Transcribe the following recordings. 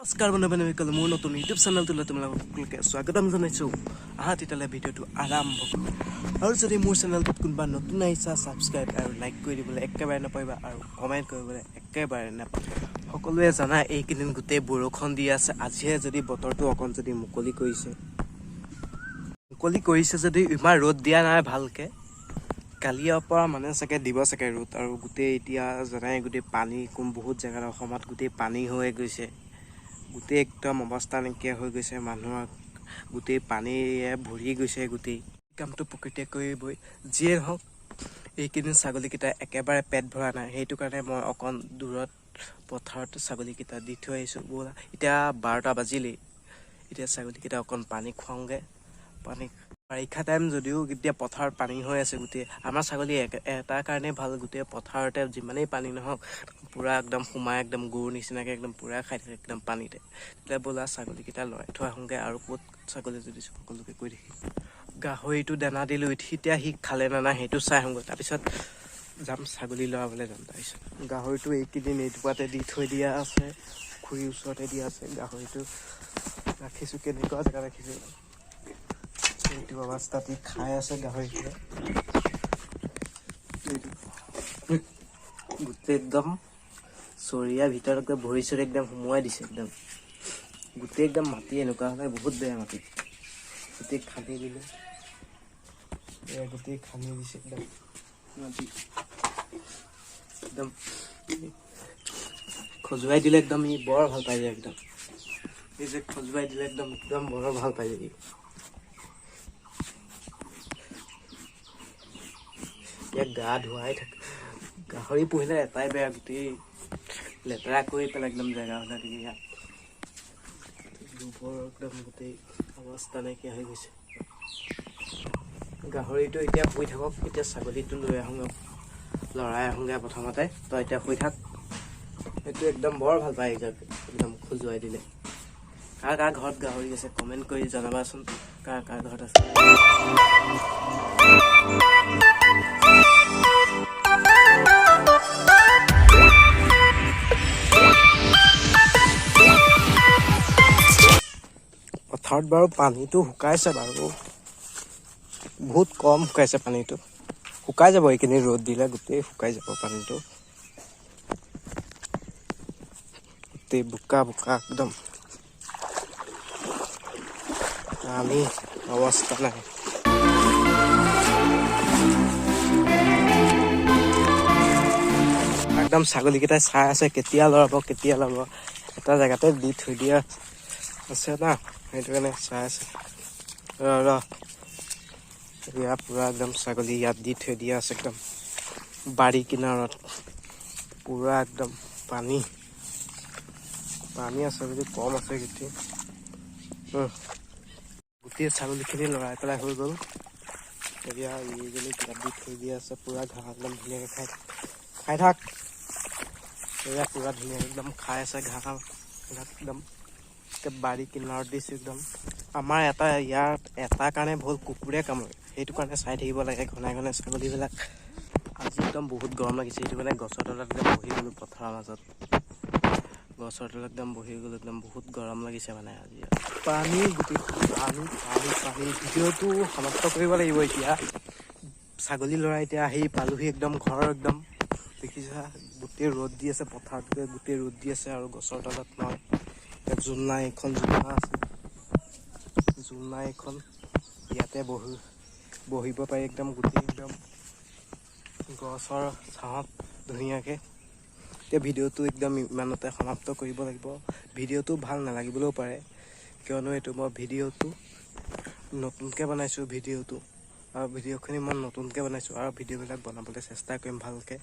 নমস্কাৰ বন্ধুবান্ধৱীসকল, মোৰ নতুন ইউটিউব চেনেলটোলৈ তোমালোকে স্বাগতম জনাইছোঁ। আহা তেতিয়াহ'লে ভিডিঅ'টো আৰম্ভ কৰোঁ। আৰু যদি মোৰ চেনেলটোত কোনোবা নতুন আহিছা, ছাবস্ক্ৰাইব আৰু লাইক কৰি দিবলৈ একেবাৰে নাপাবা আৰু কমেণ্ট কৰিবলৈ একেবাৰে নাপাবা। সকলোৱে জানা এইকেইদিন গোটেই বৰষুণ দি আছে। আজিহে যদি বতৰটো অকণ যদি মুকলি কৰিছে যদি ইমান ৰ'দ দিয়া নাই ভালকৈ। কালিৰ পৰা মানে চাগে দিব চাগে ৰ'দ। আৰু গোটেই এতিয়া জানাই গোটেই পানী বহুত জেগাত অসমত গোটেই পানী হৈ গৈছে। গোটেই একদম অৱস্থা নাইকিয়া হৈ গৈছে, মানুহৰ গোটেই পানীৰে ভৰি গৈছে। গোটেই কামটো প্ৰকৃতিয়ে কৰিবই। যিয়ে নহওক এইকেইদিন ছাগলীকেইটা একেবাৰে পেট ভৰা নাই, সেইটো কাৰণে মই অকণ দূৰত পথাৰত ছাগলীকেইটা দি থৈ আহিছোঁ। ব'লা এতিয়া 12টা বাজিলেই, এতিয়া ছাগলীকেইটা অকণ পানী খুৱাওঁগৈ। বাৰিষা টাইম যদিও এতিয়া পথাৰত পানী হৈ আছে গোটেই। আমাৰ ছাগলী এটাৰ কাৰণেই ভাল, গোটেই পথাৰতে যিমানেই পানী নহওক পূৰা একদম সোমাই একদম গৰুৰ নিচিনাকৈ একদম পূৰা খাই থাকে একদম পানীতে। তেতিয়া ব'লা ছাগলীকেইটা লৰাই থৈ আহোঁগৈ। আৰু ক'ত ছাগলী যদি সকলোকে কৈ দেখি গাহৰিটো দানা দিলোঁ, এতিয়া সি খালে নে নাই সেইটো চাই আহোঁগৈ। তাৰপিছত যাম ছাগলী লৰাবলৈ যাম। তাৰপিছত গাহৰিটো এইকেইদিন এইটোপাতে দি থৈ দিয়া আছে, পুখুৰীৰ ওচৰতে দিয়া আছে। গাহৰিটো ৰাখিছোঁ, কেনেকুৱা জেগা ৰাখিছোঁ এইটো অৱস্থাত ই খাই আছে গাহৰিটোৱে। গোটেই একদম চৰিয়াৰ ভিতৰত ভৰি চৰি একদম সোমোৱাই দিছে। একদম গোটেই একদম মাটি এনেকুৱা হ'লে বহুত বেয়া মাটি। গোটেই খান্দি দিলোঁ, গোটেই খান্দি দিছে একদম মাটি। একদম খজুৱাই দিলে একদম ই বৰ ভাল পাই যায়। একদম এই যে খজুৱাই দিলে একদম বৰ ভাল পাই যায়। ইয়াক গা ধুৱাই থাকে। গাহৰি পুহিলে এটাই বেয়া, গোটেই লেতেৰা কৰি পেলাই একদম জেগাবিলাক ইয়াত গোবৰ একদম গোটেই অৱস্থা নাইকিয়া হৈ গৈছে। গাহৰিটো এতিয়া শুই থাকক, এতিয়া ছাগলীটো লৈ আহোঁগৈ, লৰাই আহোঁগৈ প্ৰথমতে। তই এতিয়া শুই থাক। সেইটো একদম বৰ ভাল পায় একদম খজুৱাই দিলে। কাৰ কাৰ ঘৰত গাহৰি আছে কমেণ্ট কৰি জনাবাচোন, কাৰ কাৰ ঘৰত আছে। পথাৰত বাৰু পানীটো শুকাইছে বাৰু, বহুত কম শুকাইছে পানীটো। শুকাই যাব এইখিনি ৰ'দ দিলে, গোটেই শুকাই যাব পানীটো। গোটেই বোকা একদম আমি অৱস্থা নাই। একদম ছাগলীকেইটাই চাই আছে কেতিয়া লৰাব। এটা জেগাতে দি থৈ দিয়া আছে না, সেইটো কাৰণে চাই আছে। ইয়াত পূৰা একদম ছাগলী ইয়াত দি থৈ দিয়া আছে একদম বাৰী কিনাৰত। পূৰা একদম পানী আছে যদি কম আছে গোটেই ছাগলীখিনি লৰাই পেলাই হৈ গ'ল। এতিয়া এইজনী কিতাপ দি থৈ দিয়া আছে, পূৰা ঘাঁহ একদম ধুনীয়াকৈ খাই থাক। এয়া পূৰা ধুনীয়াকৈ একদম খাই আছে ঘাঁহ একদম বাৰী কিনাৰত দিছোঁ একদম। আমাৰ ইয়াত এটা কাৰণে ভুল, কুকুৰে কামুৰে, সেইটো কাৰণে চাই থাকিব লাগে ঘনাই ছাগলীবিলাক। আজি একদম বহুত গৰম লাগিছে, সেইটো কাৰণে গছৰ তলত একদম বহি গ'লোঁ। পথাৰৰ মাজত গছৰ তলত একদম বহি গ'লোঁ, একদম বহুত গৰম লাগিছে মানে আজি। পানী ভিডিঅ'টো সমাপ্ত কৰিব লাগিব এতিয়া। ছাগলী লৰাই এতিয়া আহি পালোহি একদম ঘৰ। একদম দেখিছা গোটেই ৰ'দ দি আছে, পথাৰটোতে গোটেই ৰ'দ দি আছে। আৰু গছৰ তলত মই জোলনা এখন আছে, জোলনা এখন ইয়াতে বহিব পাৰি একদম গোটেই একদম গছৰ ছাঁত ধুনীয়াকৈ। এতিয়া ভিডিঅ'টো একদম ইমানতে সমাপ্ত কৰিব লাগিব। ভিডিঅ'টো ভাল নালাগিবলৈও পাৰে, কিয়নো এইটো মই ভিডিঅ'টো নতুনকৈ বনাইছোঁ। আৰু ভিডিঅ'খিনি মই নতুনকৈ বনাইছোঁ, আৰু ভিডিঅ'বিলাক বনাবলৈ চেষ্টা কৰিম ভালকৈ।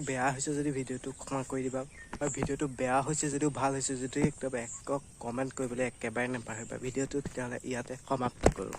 বেয়া হৈছে যদি ভিডিঅ'টো ক্ষমা কৰি দিবা, আৰু ভিডিঅ'টো বেয়া হৈছে যদিও ভাল হৈছে যদিও একদম কমেণ্ট কৰিবলৈ একেবাৰে নাপাহৰিবা। ভিডিঅ'টো তেতিয়াহ'লে ইয়াতে সমাপ্ত কৰোঁ।